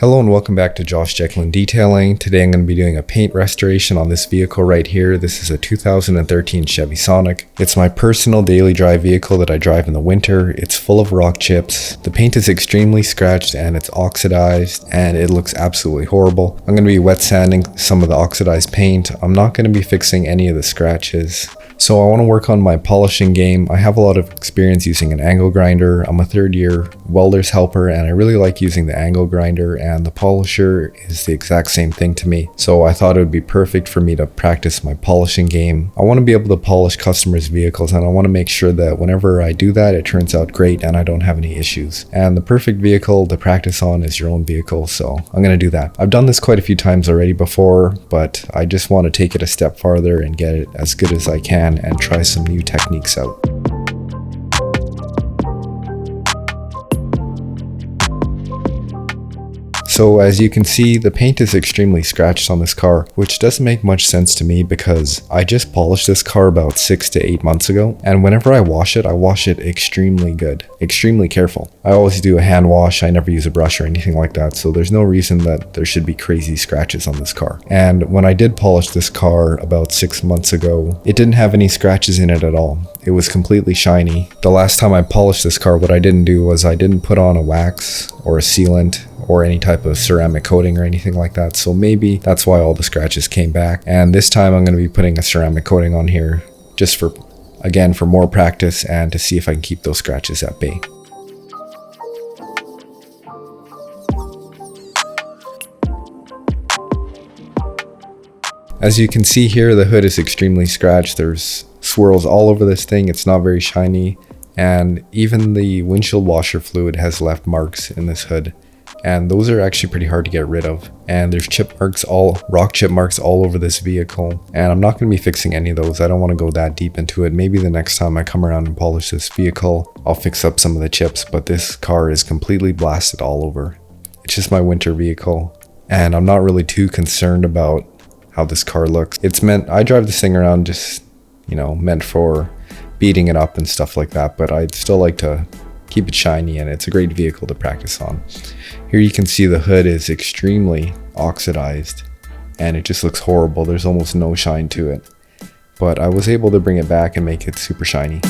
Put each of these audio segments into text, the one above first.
Hello and welcome back to Josh Jecklin Detailing. Today I'm going to be doing a paint restoration on this vehicle right here. This is a 2013 Chevy Sonic. It's my personal daily drive vehicle that I drive in the winter. It's full of rock chips. The paint is extremely scratched and it's oxidized and it looks absolutely horrible. I'm going to be wet sanding some of the oxidized paint. I'm not going to be fixing any of the scratches. So I want to work on my polishing game. I have a lot of experience using an angle grinder. I'm a third year welder's helper and I really like using the angle grinder, and the polisher is the exact same thing to me. So I thought it would be perfect for me to practice my polishing game. I want to be able to polish customers' vehicles and I want to make sure that whenever I do that, it turns out great and I don't have any issues. And the perfect vehicle to practice on is your own vehicle, so I'm going to do that. I've done this quite a few times already before, but I just want to take it a step farther and get it as good as I can and try some new techniques out. So as you can see, the paint is extremely scratched on this car, which doesn't make much sense to me because I just polished this car about 6 to 8 months ago, and whenever I wash it extremely good, extremely careful. I always do a hand wash, I never use a brush or anything like that, so there's no reason that there should be crazy scratches on this car. And when I did polish this car about 6 months ago, it didn't have any scratches in it at all. It was completely shiny. The last time I polished this car, what I didn't do was I didn't put on a wax or a sealant or any type of ceramic coating or anything like that. So maybe that's why all the scratches came back. And this time I'm going to be putting a ceramic coating on here just for, again, for more practice and to see if I can keep those scratches at bay. As you can see here, the hood is extremely scratched. There's swirls all over this thing. It's not very shiny. And even the windshield washer fluid has left marks in this hood. And those are actually pretty hard to get rid of. And there's rock chip marks all over this vehicle. And I'm not going to be fixing any of those. I don't want to go that deep into it. Maybe the next time I come around and polish this vehicle, I'll fix up some of the chips. But this car is completely blasted all over. It's just my winter vehicle. And I'm not really too concerned about how this car looks. I drive this thing around just, meant for beating it up and stuff like that. But I'd still like to keep it shiny, and it's a great vehicle to practice on. Here you can see the hood is extremely oxidized and it just looks horrible. There's almost no shine to it, but I was able to bring it back and make it super shiny.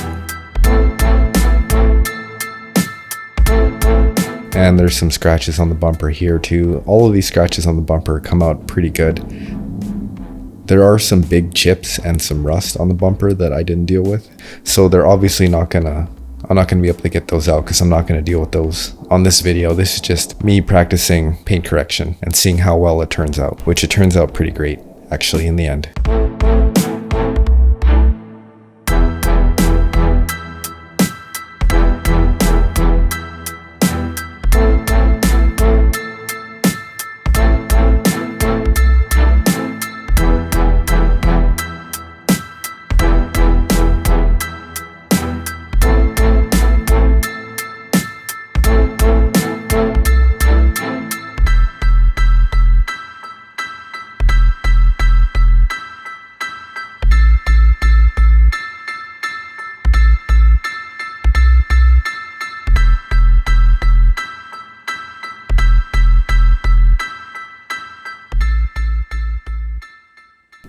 And there's some scratches on the bumper here too. All of these scratches on the bumper come out pretty good. There are some big chips and some rust on the bumper that I didn't deal with, so they're obviously I'm not going to be able to get those out because I'm not going to deal with those on this video. This is just me practicing paint correction and seeing how well it turns out, which it turns out pretty great actually in the end.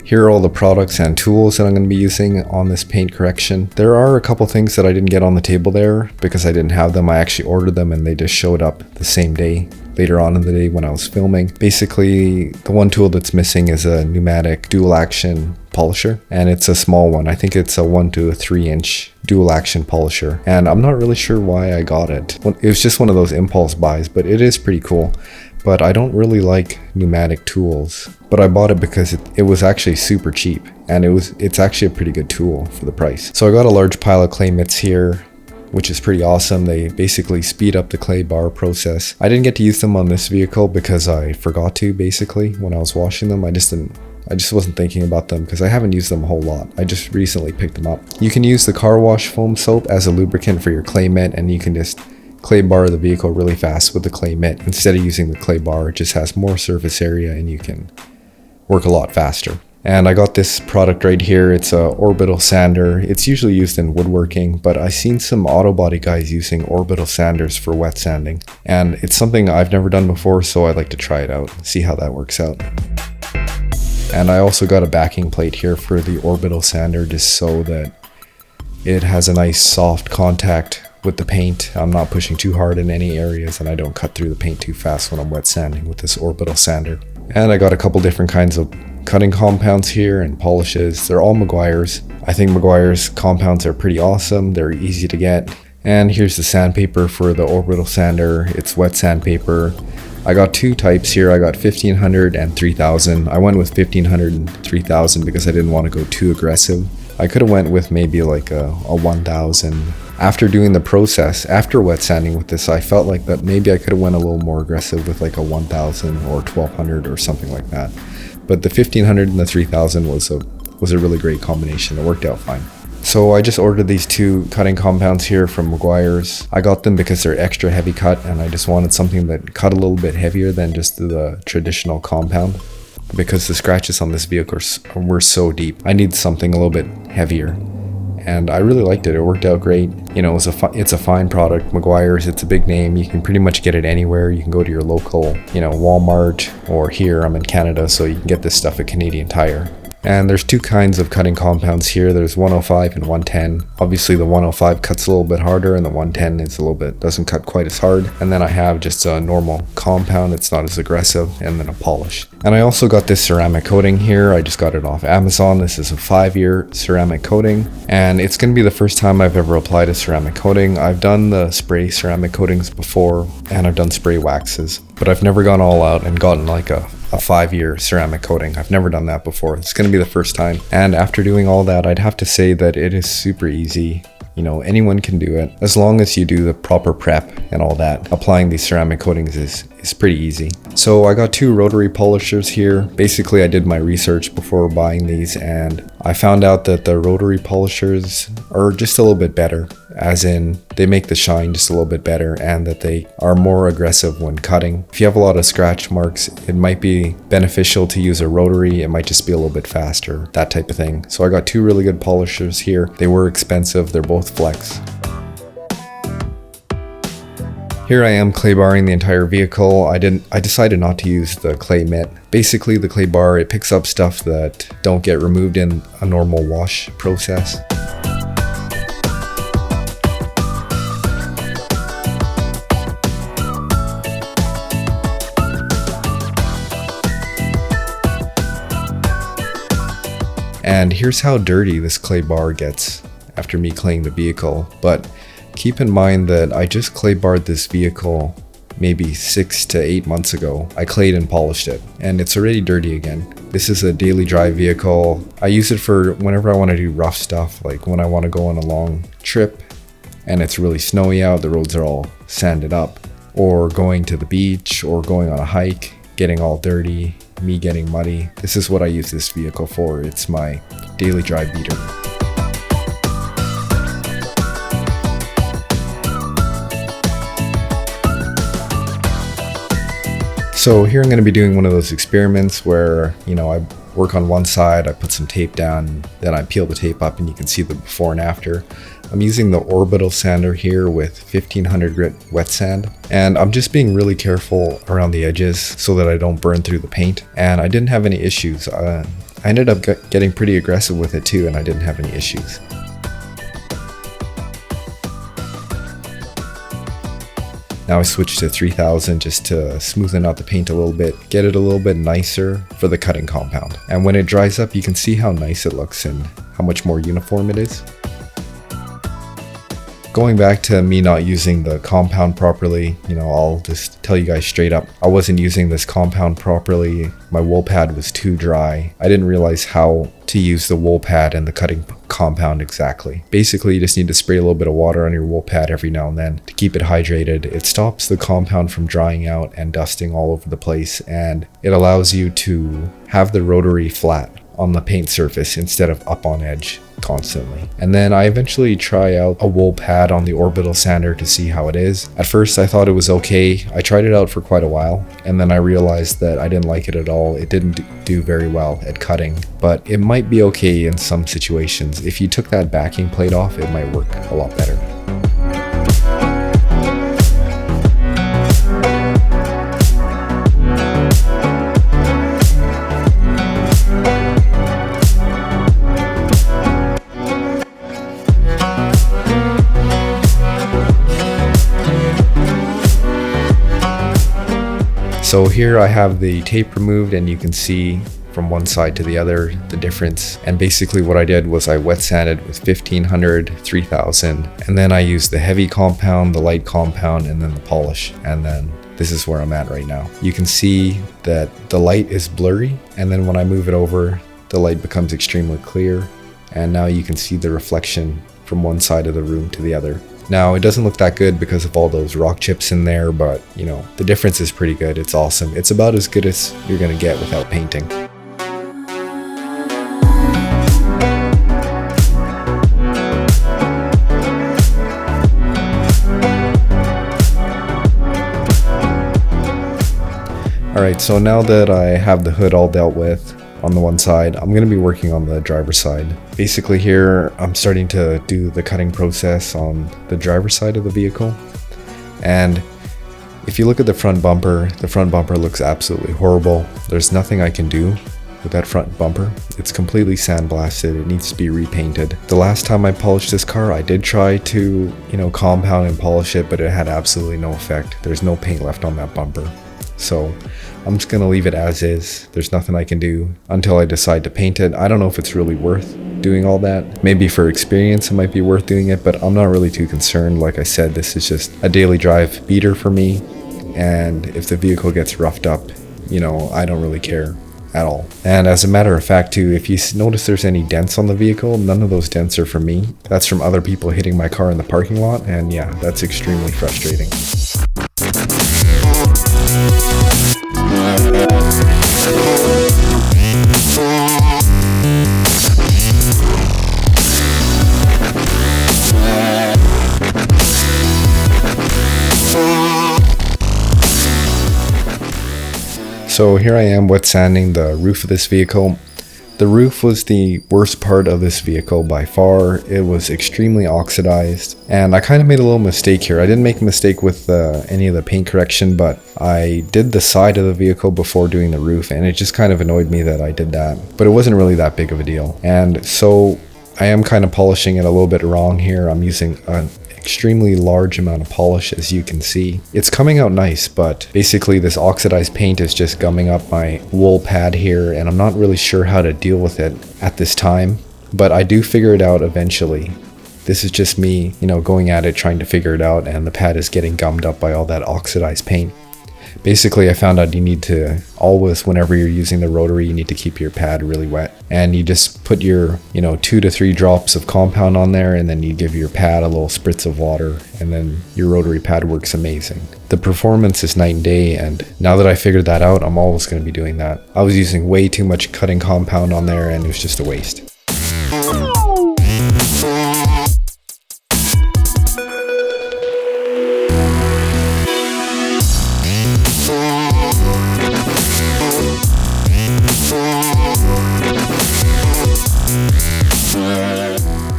Here are all the products and tools that I'm going to be using on this paint correction. There are a couple things that I didn't get on the table there because I didn't have them. I actually ordered them and they just showed up the same day, later on in the day when I was filming. Basically, the one tool that's missing is a pneumatic dual action polisher, and it's a small one. I think it's a 1 to 3 inch dual action polisher, and I'm not really sure why I got it. It was just one of those impulse buys, but it is pretty cool. But I don't really like pneumatic tools, but I bought it because it was actually super cheap, and it's actually a pretty good tool for the price. So I got a large pile of clay mitts here, which is pretty awesome. They basically speed up the clay bar process. I didn't get to use them on this vehicle because I forgot to, basically, when I was washing them. I just wasn't thinking about them because I haven't used them a whole lot. I just recently picked them up. You can use the car wash foam soap as a lubricant for your clay mitt, and you can just clay bar the vehicle really fast with the clay mitt. Instead of using the clay bar, it just has more surface area and you can work a lot faster. And I got this product right here. It's a Orbital sander. It's usually used in woodworking, but I've seen some auto body guys using Orbital sanders for wet sanding. And it's something I've never done before, so I'd like to try it out, see how that works out. And I also got a backing plate here for the Orbital sander just so that it has a nice soft contact with the paint. I'm not pushing too hard in any areas and I don't cut through the paint too fast when I'm wet sanding with this Orbital sander. And I got a couple different kinds of cutting compounds here and polishes. They're all Meguiar's. I think Meguiar's compounds are pretty awesome. They're easy to get. And here's the sandpaper for the Orbital sander. It's wet sandpaper. I got two types here. I got 1500 and 3000. I went with 1500 and 3000 because I didn't want to go too aggressive. I could have went with maybe like a 1000. After doing the process, after wet sanding with this, I felt like that maybe I could have went a little more aggressive with like a 1000 or 1200 or something like that. But the 1500 and the 3000 was a really great combination. It worked out fine. So I just ordered these two cutting compounds here from Meguiar's. I got them because they're extra heavy cut and I just wanted something that cut a little bit heavier than just the traditional compound. Because the scratches on this vehicle were so deep, I need something a little bit heavier. And I really liked it. It worked out great. You know, it's a fine product. Meguiar's, it's a big name. You can pretty much get it anywhere. You can go to your local, you know, Walmart, or here, I'm in Canada, so you can get this stuff at Canadian Tire. And there's two kinds of cutting compounds here. There's 105 and 110. Obviously the 105 cuts a little bit harder and the 110 is doesn't cut quite as hard. And then I have just a normal compound. It's not as aggressive, and then a polish. And I also got this ceramic coating here. I just got it off Amazon. This is a 5-year ceramic coating. And it's going to be the first time I've ever applied a ceramic coating. I've done the spray ceramic coatings before and I've done spray waxes. But I've never gone all out and gotten like a 5-year ceramic coating. I've never done that before. It's going to be the first time. And after doing all that, I'd have to say that it is super easy. You know, anyone can do it as long as you do the proper prep and all that. Applying these ceramic coatings is pretty easy. So I got two rotary polishers here. Basically, I did my research before buying these and I found out that the rotary polishers are just a little bit better, as in they make the shine just a little bit better and that they are more aggressive when cutting. If you have a lot of scratch marks, it might be beneficial to use a rotary. It might just be a little bit faster, that type of thing. So I got two really good polishers here. They were expensive. They're both Flex. Here I am clay barring the entire vehicle. I decided not to use the clay mitt. Basically the clay bar, it picks up stuff that don't get removed in a normal wash process. And here's how dirty this clay bar gets after me claying the vehicle. But keep in mind that I just clay barred this vehicle maybe 6 to 8 months ago. I clayed and polished it and it's already dirty again. This is a daily drive vehicle. I use it for whenever I want to do rough stuff, like when I want to go on a long trip and it's really snowy out, the roads are all sanded up, or going to the beach or going on a hike, getting all dirty, me getting muddy. This is what I use this vehicle for. It's my daily drive beater. So here I'm going to be doing one of those experiments where, you know, I work on one side, I put some tape down, then I peel the tape up and you can see the before and after. I'm using the Orbital sander here with 1500 grit wet sand, and I'm just being really careful around the edges so that I don't burn through the paint, and I didn't have any issues. I ended up getting pretty aggressive with it too, and I didn't have any issues. Now I switched to 3000 just to smoothen out the paint a little bit, get it a little bit nicer for the cutting compound. And when it dries up, you can see how nice it looks and how much more uniform it is. Going back to me not using the compound properly, you know, I'll just tell you guys straight up, I wasn't using this compound properly. My wool pad was too dry. I didn't realize how to use the wool pad and the cutting compound exactly. Basically, you just need to spray a little bit of water on your wool pad every now and then to keep it hydrated. It stops the compound from drying out and dusting all over the place, and it allows you to have the rotary flat on the paint surface instead of up on edge. constantly. And then I eventually try out a wool pad on the Orbital sander to see how it is. At first I thought it was okay. I tried it out for quite a while, and then I realized that I didn't like it at all. It didn't do very well at cutting, but it might be okay in some situations. If you took that backing plate off, it might work a lot better. So here I have the tape removed, and you can see from one side to the other the difference. And basically what I did was I wet sanded with 1500, 3000, and then I used the heavy compound, the light compound, and then the polish. And then this is where I'm at right now. You can see that the light is blurry, and then when I move it over, the light becomes extremely clear. And now you can see the reflection from one side of the room to the other. Now, it doesn't look that good because of all those rock chips in there, but you know, the difference is pretty good. It's awesome. It's about as good as you're gonna get without painting. Alright, so now that I have the hood all dealt with on the one side, I'm going to be working on the driver's side. Basically here, I'm starting to do the cutting process on the driver's side of the vehicle. And if you look at the front bumper looks absolutely horrible. There's nothing I can do with that front bumper. It's completely sandblasted. It needs to be repainted. The last time I polished this car, I did try to, compound and polish it, but it had absolutely no effect. There's no paint left on that bumper. So I'm just gonna leave it as is. There's nothing I can do until I decide to paint it. I don't know if it's really worth doing all that. Maybe for experience it might be worth doing it, but I'm not really too concerned. Like I said, this is just a daily drive beater for me, and if the vehicle gets roughed up, I don't really care at all. And as a matter of fact too, if you notice there's any dents on the vehicle, none of those dents are from me. That's from other people hitting my car in the parking lot, and yeah, that's extremely frustrating. So here I am wet sanding the roof of this vehicle. The roof was the worst part of this vehicle by far. It was extremely oxidized, and I kind of made a little mistake here. I didn't make a mistake with any of the paint correction, but I did the side of the vehicle before doing the roof, and it just kind of annoyed me that I did that. But it wasn't really that big of a deal. And so I am kind of polishing it a little bit wrong here. I'm using an extremely large amount of polish, as you can see. It's coming out nice, but basically this oxidized paint is just gumming up my wool pad here, and I'm not really sure how to deal with it at this time, but I do figure it out eventually. This is just me, going at it, trying to figure it out, and the pad is getting gummed up by all that oxidized paint. Basically, I found out you need to always, whenever you're using the rotary, you need to keep your pad really wet. And you just put your, 2 to 3 drops of compound on there, and then you give your pad a little spritz of water, and then your rotary pad works amazing. The performance is night and day, and now that I figured that out, I'm always going to be doing that. I was using way too much cutting compound on there, and it was just a waste.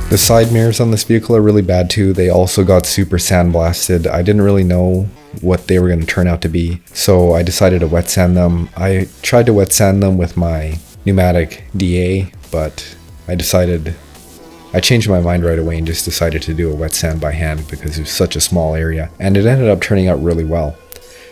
The side mirrors on this vehicle are really bad too. They also got super sandblasted. I didn't really know what they were going to turn out to be, so I decided to wet sand them. I tried to wet sand them with my pneumatic DA, but I changed my mind right away and just decided to do a wet sand by hand because it was such a small area, and it ended up turning out really well.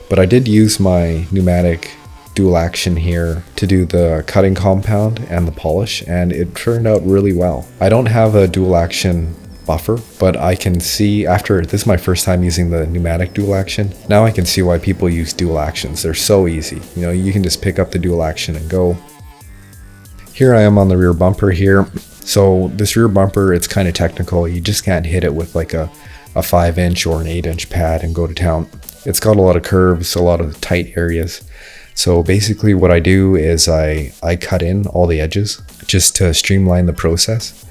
But I did use my pneumatic dual action here to do the cutting compound and the polish, and it turned out really well. I don't have a dual action buffer, but I can see this is my first time using the pneumatic dual action. Now I can see why people use dual actions. They're so easy. You can just pick up the dual action and go. Here I am on the rear bumper here. So this rear bumper, it's kind of technical. You just can't hit it with like a 5-inch or an 8-inch pad and go to town. It's got a lot of curves, a lot of tight areas. So basically what I do is I cut in all the edges just to streamline the process.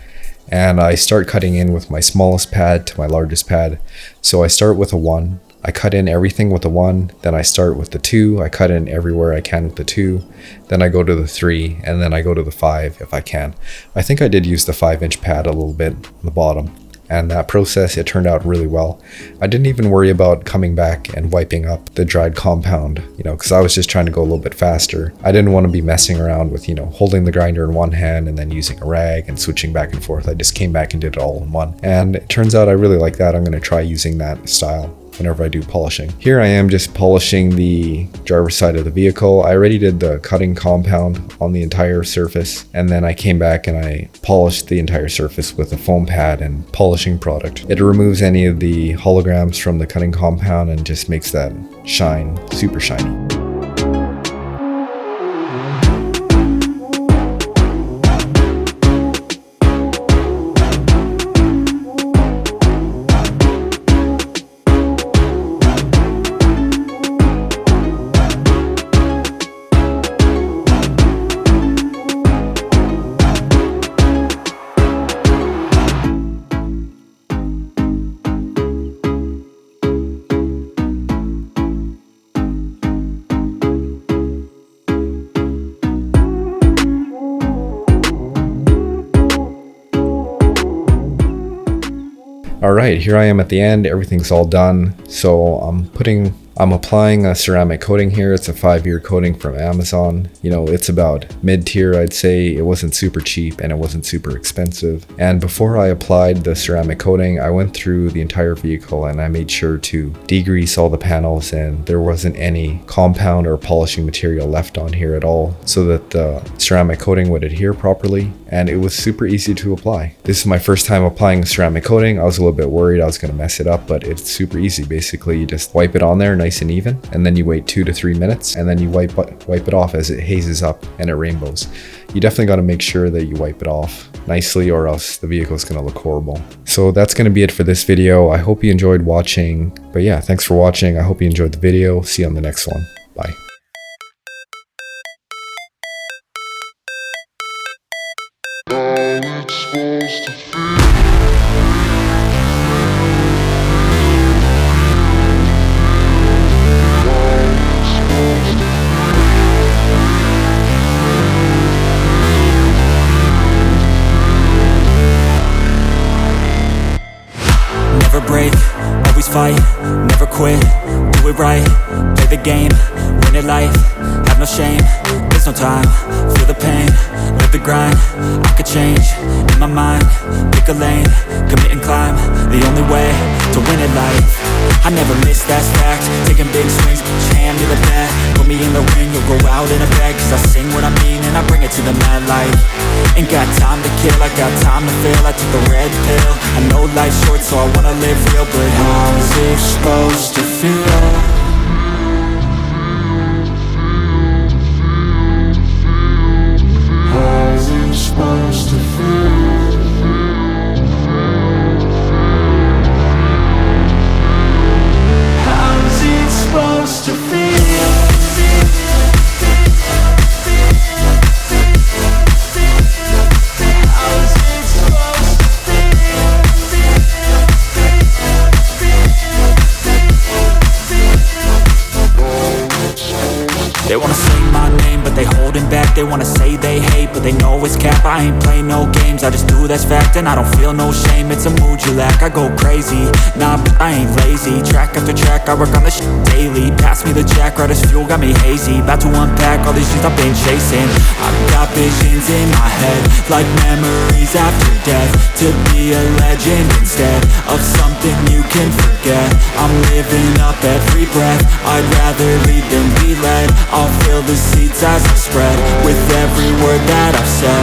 and I start cutting in with my smallest pad to my largest pad. So I start with a 1. I cut in everything with the 1, then I start with the 2, I cut in everywhere I can with the 2, then I go to the 3, and then I go to the 5 if I can. I think I did use the 5-inch pad a little bit on the bottom, and that process, it turned out really well. I didn't even worry about coming back and wiping up the dried compound, because I was just trying to go a little bit faster. I didn't want to be messing around with, holding the grinder in one hand and then using a rag and switching back and forth. I just came back and did it all in one. And it turns out I really like that. I'm going to try using that style whenever I do polishing. Here I am just polishing the driver's side of the vehicle. I already did the cutting compound on the entire surface, and then I came back and I polished the entire surface with a foam pad and polishing product. It removes any of the holograms from the cutting compound and just makes that shine super shiny. Alright, here I am at the end, everything's all done. So I'm applying a ceramic coating here. It's a 5-year coating from Amazon. It's about mid-tier, I'd say. It wasn't super cheap and it wasn't super expensive. And before I applied the ceramic coating, I went through the entire vehicle and I made sure to degrease all the panels, and there wasn't any compound or polishing material left on here at all, so that the ceramic coating would adhere properly. And it was super easy to apply. This is my first time applying ceramic coating. I was a little bit worried I was going to mess it up, but it's super easy. Basically, you just wipe it on there nice and even, and then you wait 2 to 3 minutes, and then you wipe it off as it hazes up and it rainbows. You definitely got to make sure that you wipe it off nicely, or else the vehicle is going to look horrible. So that's going to be it for this video. I hope you enjoyed watching. But yeah, thanks for watching. I hope you enjoyed the video. See you on the next one. Bye. Never break, always fight, never quit, do it right, play the game, win it life, have no shame, there's no time, feel the pain, live the grind, I could change, in my mind, pick a lane, commit and climb, the only way to win it life. I never miss, that's fact, taking big swings, hand me the bat, put me in the ring, you'll go out in a bag, cause I sing what I mean and I bring it to the mad light. Ain't got time to kill, I got time to feel, I took the red pill, I know life's short so I wanna live real, but how's it supposed to feel? Supposed to feel. How's it supposed to feel? How's it supposed to feel? They wanna say my name, but they holding back. They wanna say they hate, but they know it's cap. I ain't play no games, I just do that's fact. And I don't feel no shame, it's a mood you lack. I go crazy, nah, but I ain't lazy. Track after track, I work on this shit daily. Pass me the jack, right as fuel, got me hazy. About to unpack all these things I've been chasing. I've got visions in my head, like memories after death. To be a legend instead of something you can forget. I'm living up every breath, I'd rather lead than be led. I'll fill the seats as I spread with every word that I've said.